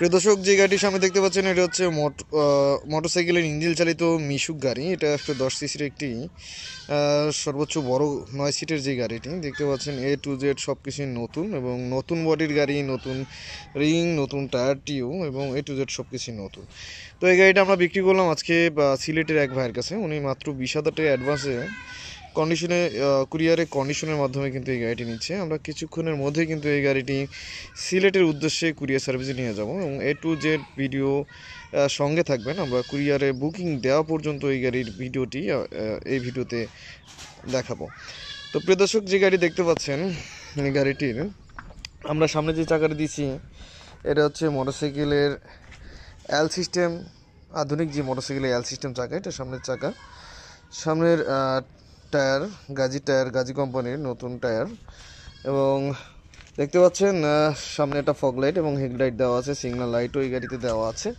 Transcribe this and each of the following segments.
প্রিয় দর্শক, যে গাড়িটির সামনে দেখতে পাচ্ছেন এটা হচ্ছে মোটরসাইকেলের ইঞ্জিন চালিত মিশুক গাড়ি। এটা 110 সিসির একটি সর্বোচ্চ বড় 9 সিটের যে গাড়িটি দেখতে পাচ্ছেন, A to Z সব কিছুই নতুন এবং নতুন বডির গাড়ি, নতুন রিং, নতুন টায়ার টিউ এবং A to Z সব কিছুই নতুন। তো এই গাড়িটা আমরা বিক্রি করলাম আজকে সিলেটের এক ভাইয়ের কাছে। উনি মাত্র 20,000 টাকা অ্যাডভান্সে কন্ডিশনে কুরিয়ারে কন্ডিশনের মাধ্যমে কিন্তু এই গাড়িটি নিচ্ছে। আমরা কিছুক্ষণের মধ্যেই কিন্তু এই গাড়িটি সিলেটের উদ্দেশ্যে কুরিয়ার সার্ভিসে নিয়ে যাব এবং A to Z ভিডিও সঙ্গে থাকবেন। আমরা কুরিয়ারে বুকিং দেওয়া পর্যন্ত এই গাড়ির ভিডিওটি এই ভিডিওতে দেখাবো। তো প্রিয় দর্শক, যে গাড়ি দেখতে পাচ্ছেন এই গাড়িটির আমরা সামনে যে চাকাটি দিচ্ছি এটা হচ্ছে মোটরসাইকেলের এল সিস্টেম, আধুনিক যে মোটরসাইকেলের এল সিস্টেম চাকা। এটা সামনের চাকা, সামনের টায়ার গাজী কোম্পানির নতুন টায়ার এবং দেখতে পাচ্ছেন সামনে একটা ফগ লাইট এবং হেডলাইট দেওয়া আছে, সিগন্যাল লাইটও এই গাড়িতে দেওয়া আছে।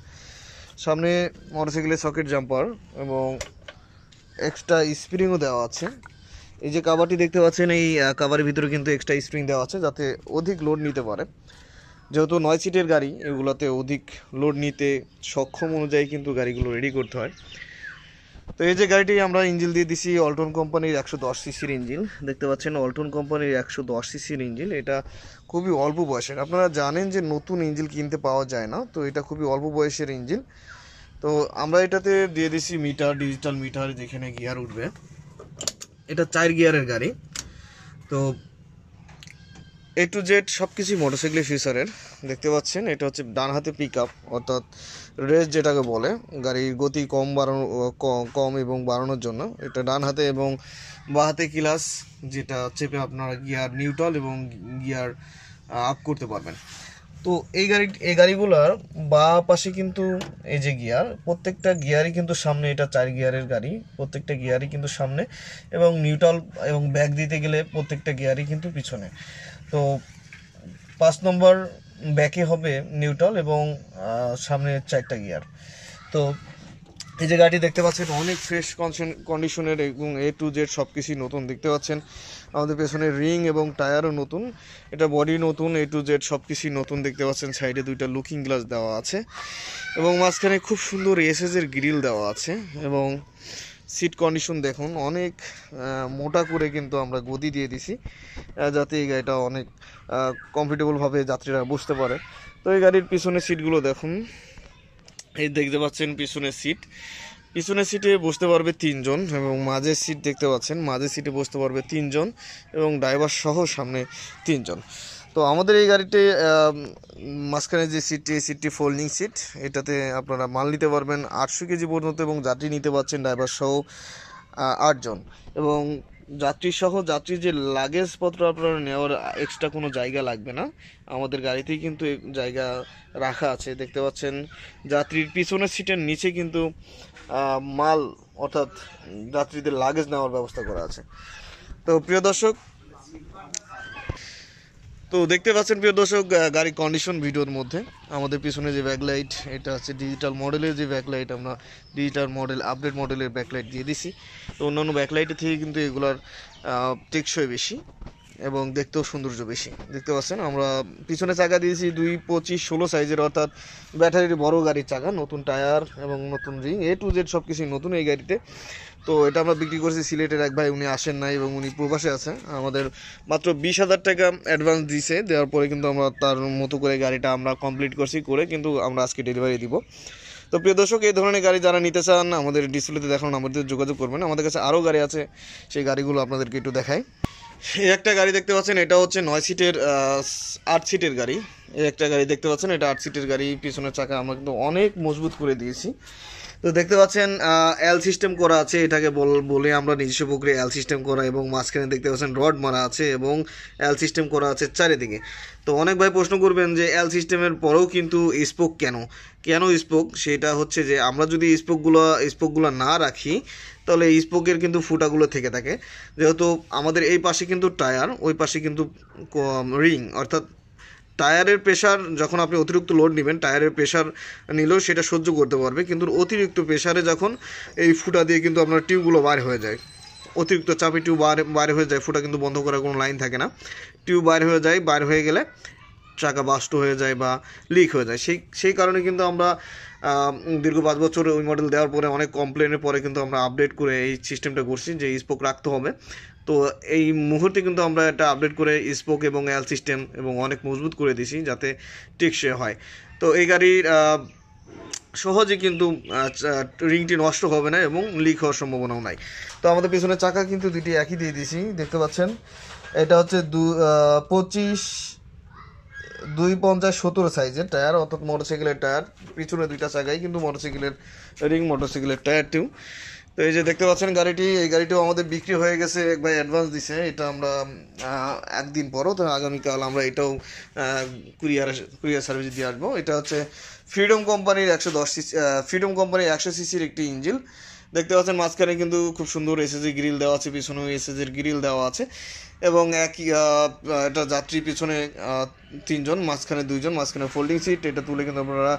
সামনে মোটরসাইকেলের সকেট জাম্পার এবং এক্সট্রা স্প্রিংও দেওয়া আছে। এই যে কাভারটি দেখতে পাচ্ছেন, এই কাভারের ভিতরে কিন্তু এক্সট্রা স্প্রিং দেওয়া আছে যাতে অধিক লোড নিতে পারে। যেহেতু 9 সিটের গাড়ি, এগুলোতে অধিক লোড নিতে সক্ষম অনুযায়ী কিন্তু গাড়িগুলো রেডি করতে হয়। তো এই যে গাড়িটি আমরা ইঞ্জিন দিয়ে দিছি অল্টন কোম্পানির 110 সিসির ইঞ্জিন। দেখতে পাচ্ছেন অল্টন কোম্পানির 110 সিসির ইঞ্জিন। এটা খুবই অল্প বয়সের। আপনারা জানেন যে নতুন ইঞ্জিন কিনতে পাওয়া যায় না, তো এটা খুবই অল্প বয়সের ইঞ্জিন। তো আমরা এটাতে দিয়ে দিছি মিটার, ডিজিটাল মিটার, যেখানে গিয়ার উঠবে। এটা 4 গিয়ারের গাড়ি। তো A to Z সব কিছুই মোটরসাইকেলের ফিচারের দেখতে পাচ্ছেন। এটা হচ্ছে ডান হাতে পিক আপ, অর্থাৎ রেস যেটাকে বলে, গাড়ির গতি কম এবং বাড়ানোর জন্য এটা ডান হাতে, এবং বাঁ হাতে ক্লাচ, যেটা চেপে আপনারা গিয়ার নিউট্রাল এবং গিয়ার আপ করতে পারবেন। তো এই গাড়িগুলোর বাঁ পাশে কিন্তু এই যে গিয়ার, প্রত্যেকটা গিয়ারই কিন্তু সামনে। এটা 4 গিয়ারের গাড়ি, প্রত্যেকটা গিয়ারই কিন্তু সামনে, এবং নিউট্রাল এবং ব্যাক দিতে গেলে প্রত্যেকটা গিয়ারই কিন্তু পিছনে। তো 5 নম্বর ব্যাকে হবে নিউট্রাল এবং সামনে 4টা গিয়ার। তো এই যে গাড়ি দেখতে পাচ্ছেন অনেক ফ্রেশ কন্ডিশনের এবং A to Z সব কিছুই নতুন দেখতে পাচ্ছেন। আমাদের পেছনে রিং এবং টায়ারও নতুন, এটা বডি নতুন, A to Z সব কিছুই নতুন দেখতে পাচ্ছেন। সাইডে 2টা লুকিং গ্লাস দেওয়া আছে এবং মাঝখানে খুব সুন্দর এসএসের গ্রিল দেওয়া আছে। এবং সিট কন্ডিশন দেখুন, অনেক মোটা করে কিন্তু আমরা গদি দিয়ে দিছি যাতে এই গাড়িটা অনেক কমফোর্টেবলভাবে যাত্রীরা বসতে পারে। তো এই গাড়ির পিছনের সিটগুলো দেখুন, এই দেখতে পাচ্ছেন পিছনের সিটে বসতে পারবে 3 জন এবং মাঝের সিট দেখতে পাচ্ছেন, মাঝের সিটে বসতে পারবে 3 জন এবং ড্রাইভার সহ সামনে 3 জন। তো আমাদের এই গাড়িতে মাঝখানে যে সিটটি ফোল্ডিং সিট, এটাতে আপনারা মাল নিতে পারবেন 800 কেজি পর্যন্ত এবং যাত্রী নিতে পারছেন ড্রাইভার সহ 8 জন। এবং যাত্রীর যে লাগেজপত্র আপনারা নেওয়ার এক্সট্রা কোনো জায়গা লাগবে না, আমাদের গাড়িতেই কিন্তু জায়গা রাখা আছে। দেখতে পাচ্ছেন যাত্রীর পিছনের সিটের নিচে কিন্তু মাল, অর্থাৎ যাত্রীদের লাগেজ নেওয়ার ব্যবস্থা করা আছে। তো দেখতে পাচ্ছেন প্রিয় দর্শক, গাড়ির কন্ডিশন ভিডিওর মধ্যে আমাদের পিছনে যে ব্যাকলাইট, এটা হচ্ছে ডিজিটাল মডেলের যে ব্যাকলাইট। আমরা ডিজিটাল মডেল, আপডেট মডেলের ব্যাকলাইট দিয়ে দিছি। তো অন্যান্য ব্যাকলাইটের থেকে কিন্তু এগুলার টেকসই বেশি এবং দেখতেও সৌন্দর্য বেশি। দেখতে পাচ্ছেন আমরা পিছনে চাকা দিয়েছি 2, 25, 16 সাইজের, অর্থাৎ ব্যাটারির বড় গাড়ির চাকা, নতুন টায়ার এবং নতুন রিং, A to Z সব কিছুই নতুন এই গাড়িতে। তো এটা আমরা বিক্রি করছি সিলেটের এক ভাই, উনি আসেন নাই এবং উনি প্রবাসে আছে। আমাদের মাত্র 20,000 টাকা অ্যাডভান্স দিয়েছে, দেওয়ার পরে কিন্তু আমরা তার মতো করে গাড়িটা আমরা কমপ্লিট করছি, করে কিন্তু আমরা আজকে ডেলিভারি দিব। তো প্রিয় দর্শক, এই ধরনের গাড়ি যারা নিতে চান আমাদের ডিসপ্লেতে দেখানো আমাদের যোগাযোগ করবেন। আমাদের কাছে আরও গাড়ি আছে, সেই গাড়িগুলো আপনাদেরকে একটু দেখাই। এই একটা গাড়ি দেখতে পাচ্ছেন, এটা হচ্ছে 9 সিটের 8 সিটের গাড়ি। এই একটা গাড়ি দেখতে পাচ্ছেন, এটা 8 সিটের গাড়ি। পিছনের চাকা আমরা কিন্তু অনেক মজবুত করে দিয়েছি। তো দেখতে পাচ্ছেন এল সিস্টেম করা আছে, এটাকে বলে আমরা নিজস্ব প্রক্রিয়া এল সিস্টেম করা, এবং মাঝখানে দেখতে পাচ্ছেন রড মারা আছে এবং এল সিস্টেম করা আছে চারিদিকে। তো অনেক ভাই প্রশ্ন করবেন যে এল সিস্টেমের পরেও কিন্তু স্পোক কেন স্পোক? সেটা হচ্ছে যে আমরা যদি স্পোকগুলো না রাখি তাহলে স্পোকের কিন্তু ফুটাগুলো থেকে থাকে। যেহেতু আমাদের এই পাশে কিন্তু টায়ার, ওই পাশে কিন্তু রিং, অর্থাৎ টায়ারের প্রেশার, যখন আপনি অতিরিক্ত লোড নেবেন টায়ারের প্রেশার নিলেও সেটা সহ্য করতে পারবে, কিন্তু অতিরিক্ত প্রেশারে যখন এই ফুটা দিয়ে কিন্তু আপনার টিউবগুলো বার হয়ে যায়, অতিরিক্ত চাপে টিউব বার হয়ে যায়, ফুটা কিন্তু বন্ধ করার কোনো লাইন থাকে না, টিউব বার হয়ে যায়। বার হয়ে গেলে চাকা বাস্ট হয়ে যায় বা লিক হয়ে যায়, সেই কারণে কিন্তু আমরা দীর্ঘ 5 বছর ওই মডেল দেওয়ার পরে অনেক কমপ্লেনের পরে কিন্তু আমরা আপডেট করে এই সিস্টেমটা করছি যে স্পোক রাখতে হবে। তো এই মুহূর্তে কিন্তু আমরা এটা আপডেট করে স্পোক এবং এল সিস্টেম এবং অনেক মজবুত করে দিছি যাতে টেকসই হয়। তো এই গাড়ির সহজে কিন্তু রিংটি নষ্ট হবে না এবং লিক হওয়ার সম্ভাবনাও নাই। তো আমাদের পিছনে চাকা কিন্তু দুটি একই দিয়ে দিয়েছি, দেখতে পাচ্ছেন। এটা হচ্ছে 250/17 সাইজের টায়ার, অর্থাৎ মোটরসাইকেলের টায়ার। পিছনে দুইটা চাকাই কিন্তু মোটরসাইকেলের রিং, মোটরসাইকেলের টায়ারটিও। তো এই যে দেখতে পাচ্ছেন এই গাড়িটিও আমাদের বিক্রি হয়ে গেছে, এক ভাই অ্যাডভান্স দিছে। এটা আমরা একদিন পরও, তো আগামীকাল আমরা এটাও কুরিয়ার সার্ভিস দিয়ে আসবো। এটা হচ্ছে ফ্রিডম কোম্পানির 100 সিসির একটি ইঞ্জিন। দেখতে পাচ্ছেন মাঝখানে কিন্তু খুব সুন্দর এসএসজি গ্রিল দেওয়া আছে, পিছনেও এসএসজির গ্রিল দেওয়া আছে এবং একই এটা যাত্রী পিছনে 3 জন, মাঝখানে 2 জন, মাঝখানে ফোল্ডিং সিট। এটা তুলে কিন্তু আপনারা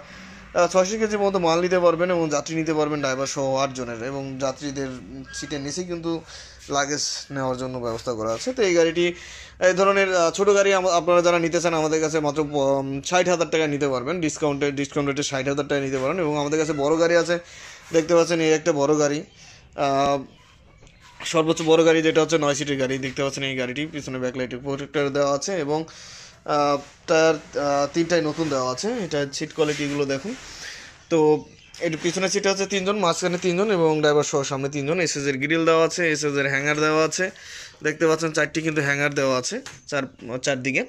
600 কেজির মতো মাল নিতে পারবেন এবং যাত্রী নিতে পারবেন ড্রাইভার সহ 8 জনের, এবং যাত্রীদের সিটের নিচেই কিন্তু লাগেজ নেওয়ার জন্য ব্যবস্থা করা আছে। তো এই গাড়িটি, এই ধরনের ছোটো গাড়ি আপনারা যারা নিতে চান আমাদের কাছে মাত্র 60,000 টাকা নিতে পারবেন, ডিসকাউন্ট রেটে 60,000 টাকা নিতে পারেন। এবং আমাদের কাছে বড় গাড়ি আছে, দেখতে পাচ্ছেন এই একটা বড় গাড়ি, সর্বোচ্চ বড় গাড়ি যেটা হচ্ছে 9 সিটের গাড়ি। দেখতে পাচ্ছেন এই গাড়িটি পিছনে ব্যাকলাইটের প্রোটেক্টর দেওয়া আছে এবং টায়ার 3টাই নতুন দেওয়া আছে। এটা সিট কোয়ালিটিগুলো দেখুন। তো এর পিছনের সিটে আছে 3 জন, মাঝখানে 3 জন এবং ড্রাইভার সহ সামনে 3 জন। এসএসের গ্রিল দেওয়া আছে, এসএসের হ্যাঙ্গার দেওয়া আছে, দেখতে পাচ্ছেন 4টি কিন্তু হ্যাঙ্গার দেওয়া আছে চারদিকে।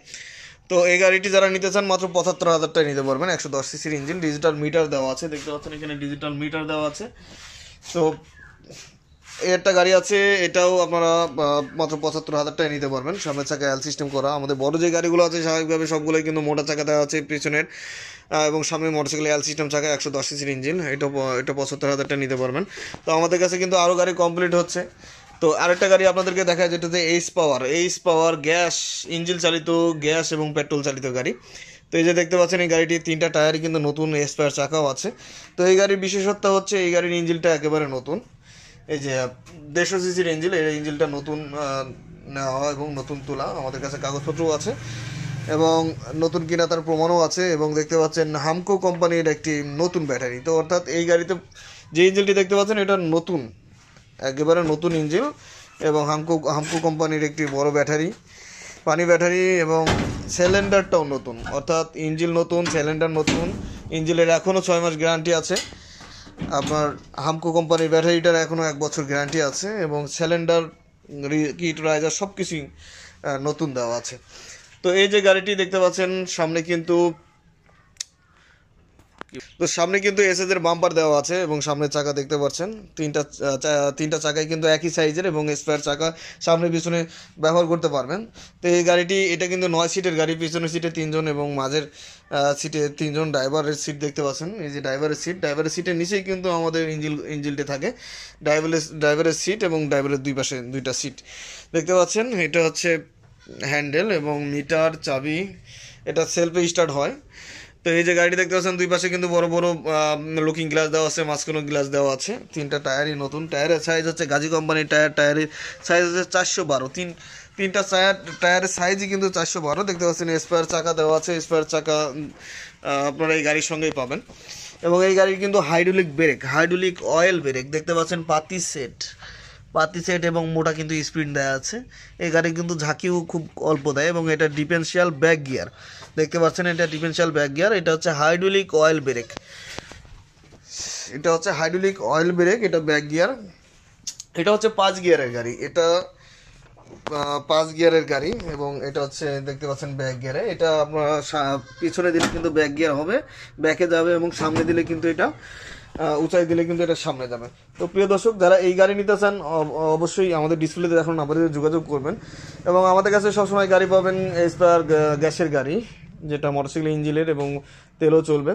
তো এই গাড়িটি যারা নিতে চান মাত্র 75,000 টাকায় নিতে পারবেন। 110 সিসির ইঞ্জিন, ডিজিটাল মিটার দেওয়া আছে, দেখতে পাচ্ছেন এখানে ডিজিটাল মিটার দেওয়া আছে। তো একটা গাড়ি আছে, এটাও আপনারা মাত্র 75,000 টাকায় নিতে পারবেন। সামনের চাকা এল সিস্টেম করা। আমাদের বড় যে গাড়িগুলো আছে স্বাভাবিকভাবে সবগুলোই কিন্তু মোটা চাকা দেওয়া আছে পিছনের, এবং সামনে মোটরসাইকেল এল সিস্টেম চাকা, 110 সিসির ইঞ্জিন। এটা 75,000 টাকা নিতে পারবেন। তো আমাদের কাছে কিন্তু আরও গাড়ি কমপ্লিট হচ্ছে। তো আরেকটা গাড়ি আপনাদেরকে দেখায়, যেটা হচ্ছে এইচ পাওয়ার গ্যাস ইঞ্জিন চালিত, গ্যাস এবং পেট্রোল চালিত গাড়ি। তো এই যে দেখতে পাচ্ছেন এই গাড়িটি 3টা টায়ারই কিন্তু নতুন, স্পেয়ার চাকাও আছে। তো এই গাড়ির বিশেষত্ব হচ্ছে এই গাড়ির ইঞ্জিনটা একেবারে নতুন। এই যে 150 সিসির ইঞ্জিন, এই ইঞ্জিনটা নতুন নেওয়া এবং নতুন তোলা। আমাদের কাছে কাগজপত্রও আছে এবং নতুন কিনা তার প্রমাণও আছে। এবং দেখতে পাচ্ছেন হামকো কোম্পানির একটি নতুন ব্যাটারি। তো অর্থাৎ এই গাড়িতে যে ইঞ্জিনটি দেখতে পাচ্ছেন এটা নতুন, একেবারে নতুন ইঞ্জিন এবং হামকো কোম্পানির একটি বড় ব্যাটারি, পানি ব্যাটারি, এবং সিলিন্ডারটাও নতুন। অর্থাৎ ইঞ্জিন নতুন, সিলিন্ডার নতুন। ইঞ্জিনের এখনও 6 মাস গ্যারান্টি আছে। আপনার হামকো কোম্পানির ব্যাটারিটার এখনও 1 বছর গ্যারান্টি আছে এবং সিলিন্ডার, কিট, রাইজার সব কিছুই নতুন দেওয়া আছে। তো এই যে গাড়িটি দেখতে পাচ্ছেন সামনে কিন্তু এসএসের বাম্পার দেওয়া আছে এবং সামনের চাকা দেখতে পাচ্ছেন তিনটা চাকাই কিন্তু একই সাইজের এবং স্পেয়ার চাকা সামনে পিছনে ব্যবহার করতে পারবেন। তো এই গাড়িটি, এটা কিন্তু 9 সিটের গাড়ি, পিছনের সিটে 3 জন এবং মাঝের সিটে 3 জন। ড্রাইভারের সিট দেখতে পাচ্ছেন, এই যে ড্রাইভারের সিটের নিচেই কিন্তু আমাদের ইঞ্জিনটি থাকে। ড্রাইভারের সিট এবং ড্রাইভারের দুই পাশে 2টা সিট দেখতে পাচ্ছেন। এটা হচ্ছে হ্যান্ডেল এবং মিটার, চাবি, এটা সেলফে স্টার্ট হয়। তো এই যে গাড়িটি দেখতে পাচ্ছেন দুই পাশে কিন্তু বড় বড় লুকিং গ্লাস দেওয়া আছে, মাঝখানেও গ্লাস দেওয়া আছে। 3টা টায়ারই নতুন। টায়ারের সাইজ হচ্ছে গাজী কোম্পানির টায়ারের সাইজ হচ্ছে 412। তিনটা টায়ারের সাইজই কিন্তু 412। দেখতে পাচ্ছেন স্পেয়ার চাকা দেওয়া আছে, স্পেয়ার চাকা আপনারা এই গাড়ির সঙ্গেই পাবেন। এবং এই গাড়ির কিন্তু হাইড্রোলিক অয়েল ব্রেক দেখতে পাচ্ছেন, পাতি সেট এবং মোটা কিন্তু স্প্রিং দেওয়া আছে। এই গাড়ি কিন্তু ঝাঁকিও খুব অল্প দেয় এবং এটা ডিফারেন্সিয়াল ব্যাক গিয়ার দেখতে পাচ্ছেন, এটা ডিফারেন্সিয়াল ব্যাক গিয়ার। এটা হচ্ছে হাইড্রোলিক অয়েল ব্রেক, এটা ব্যাক গিয়ার। এটা হচ্ছে 5 গিয়ারের গাড়ি, এটা 5 গিয়ারের গাড়ি এবং এটা হচ্ছে দেখতে পাচ্ছেন ব্যাক গিয়ারে। এটা আপনার পিছনে দিলে কিন্তু ব্যাক গিয়ার হবে, ব্যাকে যাবে, এবং সামনে দিলে কিন্তু এটা উঁচাই দিলে কিন্তু এটা সামনে যাবে। তো প্রিয় দর্শক, যারা এই গাড়ি নিতে চান অবশ্যই আমাদের ডিসপ্লেতে দেখানো নাম্বারে যোগাযোগ করবেন। এবং আমাদের কাছে সবসময় গাড়ি পাবেন স্পেয়ার গ্যাসের গাড়ি, যেটা মোটরসাইকেল ইঞ্জিনের এবং তেলও চলবে।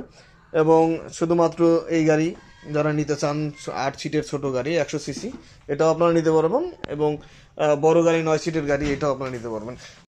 এবং শুধুমাত্র এই গাড়ি যারা নিতে চান 8 সিটের ছোট গাড়ি 100 সিসি, এটাও আপনারা নিতে পারবেন। এবং বড় গাড়ি 9 সিটের গাড়ি, এটাও আপনারা নিতে পারবেন।